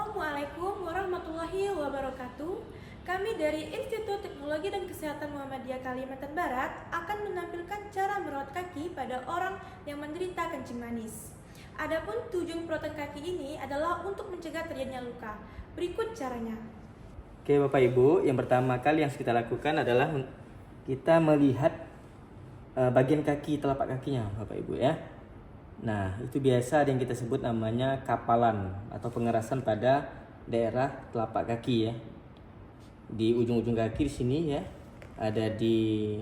Assalamualaikum warahmatullahi wabarakatuh. Kami dari Institut Teknologi dan Kesehatan Muhammadiyah Kalimantan Barat akan menampilkan cara merawat kaki pada orang yang menderita kencing manis. Adapun tujuan perawatan kaki ini adalah untuk mencegah terjadinya luka. Berikut caranya. Oke Bapak Ibu, yang pertama kali yang kita lakukan adalah kita melihat bagian kaki, telapak kakinya Bapak Ibu ya. Nah, itu biasa ada yang kita sebut namanya kapalan atau pengerasan pada daerah telapak kaki ya. Di ujung-ujung kaki di sini ya, ada di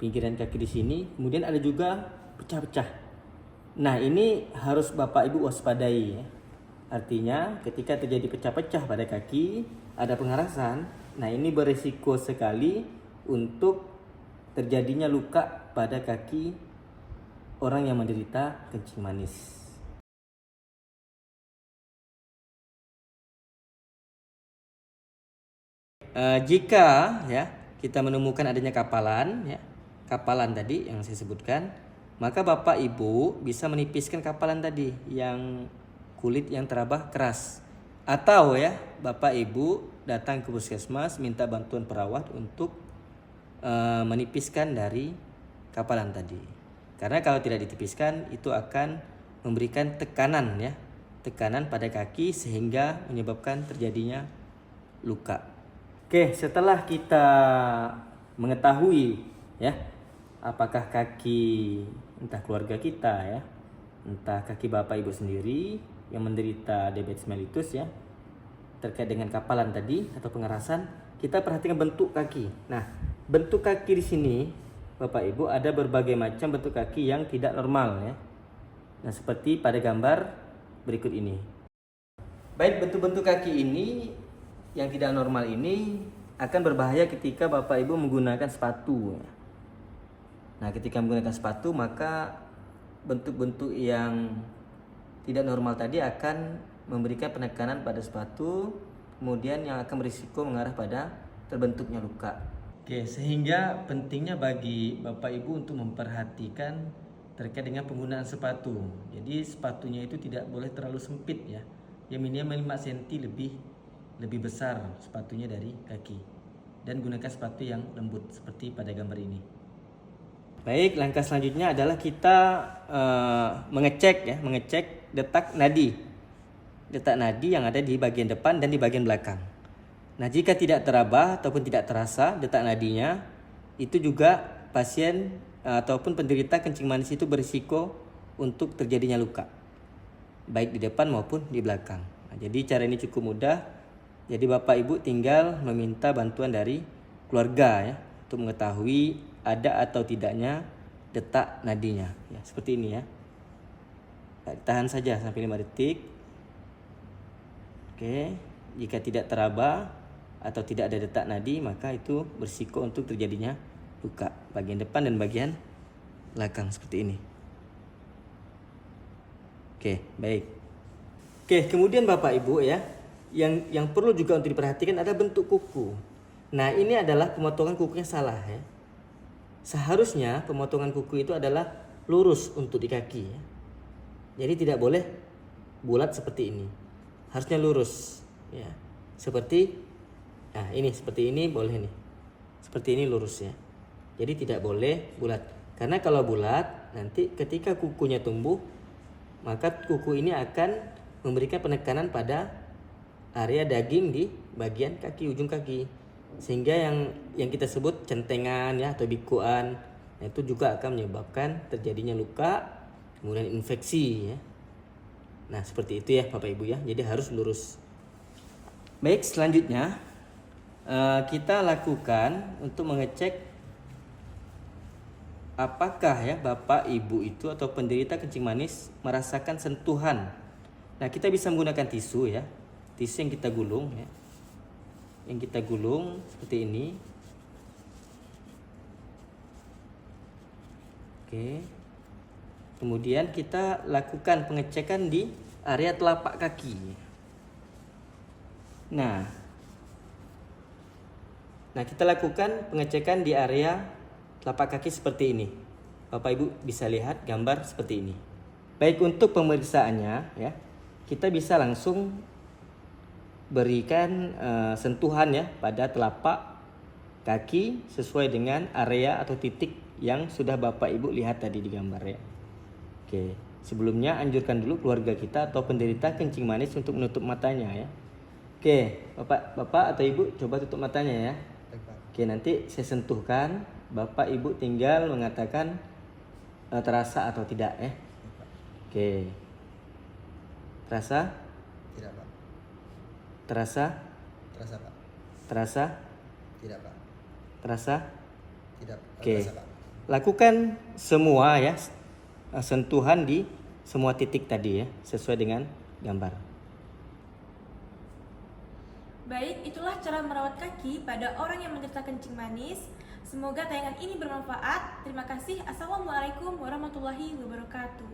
pinggiran kaki di sini, kemudian ada juga pecah-pecah. Nah, ini harus Bapak Ibu waspadai ya. Artinya ketika terjadi pecah-pecah pada kaki, ada pengerasan, nah ini berisiko sekali untuk terjadinya luka pada kaki orang yang menderita kencing manis. Jika ya kita menemukan adanya kapalan ya, kapalan tadi yang saya sebutkan, maka Bapak Ibu bisa menipiskan kapalan tadi yang kulit yang terabah keras. Atau ya Bapak Ibu datang ke puskesmas minta bantuan perawat untuk menipiskan dari kapalan tadi. Karena kalau tidak ditipiskan itu akan memberikan tekanan ya, tekanan pada kaki sehingga menyebabkan terjadinya luka. Oke, setelah kita mengetahui ya apakah kaki entah keluarga kita ya, entah kaki Bapak Ibu sendiri yang menderita diabetes mellitus ya, terkait dengan kapalan tadi atau pengerasan, kita perhatikan bentuk kaki. Nah, bentuk kaki di sini Bapak Ibu ada berbagai macam bentuk kaki yang tidak normal ya. Nah, seperti pada gambar berikut ini. Baik, bentuk-bentuk kaki ini yang tidak normal ini akan berbahaya ketika Bapak Ibu menggunakan sepatu. Nah, ketika menggunakan sepatu maka bentuk-bentuk yang tidak normal tadi akan memberikan penekanan pada sepatu, kemudian yang akan berisiko mengarah pada terbentuknya luka. Oke, sehingga pentingnya bagi Bapak Ibu untuk memperhatikan terkait dengan penggunaan sepatu. Jadi sepatunya itu tidak boleh terlalu sempit ya. Yang minimal 5 cm lebih besar sepatunya dari kaki. Dan gunakan sepatu yang lembut seperti pada gambar ini. Baik, langkah selanjutnya adalah kita mengecek detak nadi. Detak nadi yang ada di bagian depan dan di bagian belakang. Nah, jika tidak teraba ataupun tidak terasa detak nadinya, itu juga pasien ataupun penderita kencing manis itu berisiko untuk terjadinya luka, baik di depan maupun di belakang. Nah, jadi cara ini cukup mudah. Jadi Bapak Ibu tinggal meminta bantuan dari keluarga ya untuk mengetahui ada atau tidaknya detak nadinya. Ya, seperti ini ya. Tahan saja sampai 5 detik. Oke, jika tidak teraba atau tidak ada detak nadi, maka itu berisiko untuk terjadinya luka bagian depan dan bagian belakang seperti ini. Oke, baik. Oke, kemudian Bapak Ibu ya, yang perlu juga untuk diperhatikan ada bentuk kuku. Nah, ini adalah pemotongan kukunya salah ya. Seharusnya pemotongan kuku itu adalah lurus untuk di kaki ya. Jadi tidak boleh bulat seperti ini. Harusnya lurus ya. Seperti nah, ini seperti ini boleh nih. Seperti ini lurus ya. Jadi tidak boleh bulat. Karena kalau bulat nanti ketika kukunya tumbuh, maka kuku ini akan memberikan penekanan pada area daging di bagian kaki, ujung kaki. Sehingga yang kita sebut centengan ya atau bikuan, nah, itu juga akan menyebabkan terjadinya luka, kemudian infeksi ya. Nah, seperti itu ya Bapak Ibu ya. Jadi harus lurus. Baik, selanjutnya kita lakukan untuk mengecek apakah ya Bapak Ibu itu atau penderita kencing manis merasakan sentuhan. Nah, kita bisa menggunakan tisu ya. Tisu yang kita gulung ya. Yang kita gulung seperti ini. Oke. Kemudian kita lakukan pengecekan di area telapak kaki. Nah, kita lakukan pengecekan di area telapak kaki seperti ini. Bapak Ibu bisa lihat gambar seperti ini. Baik, untuk pemeriksaannya ya, kita bisa langsung berikan sentuhan ya pada telapak kaki sesuai dengan area atau titik yang sudah Bapak Ibu lihat tadi di gambar ya. Oke, sebelumnya anjurkan dulu keluarga kita atau penderita kencing manis untuk menutup matanya ya. Oke, Bapak atau Ibu coba tutup matanya ya. Oke, nanti saya sentuhkan, Bapak Ibu tinggal mengatakan terasa atau tidak ya. Oke. Terasa? Tidak, Pak. Terasa? Terasa, Pak. Terasa? Tidak, Pak. Terasa? Tidak, Pak. Oke. Terasa, Pak. Lakukan semua ya sentuhan di semua titik tadi ya sesuai dengan gambar. Baik, itulah cara merawat kaki pada orang yang menderita kencing manis. Semoga tayangan ini bermanfaat. Terima kasih. Assalamualaikum warahmatullahi wabarakatuh.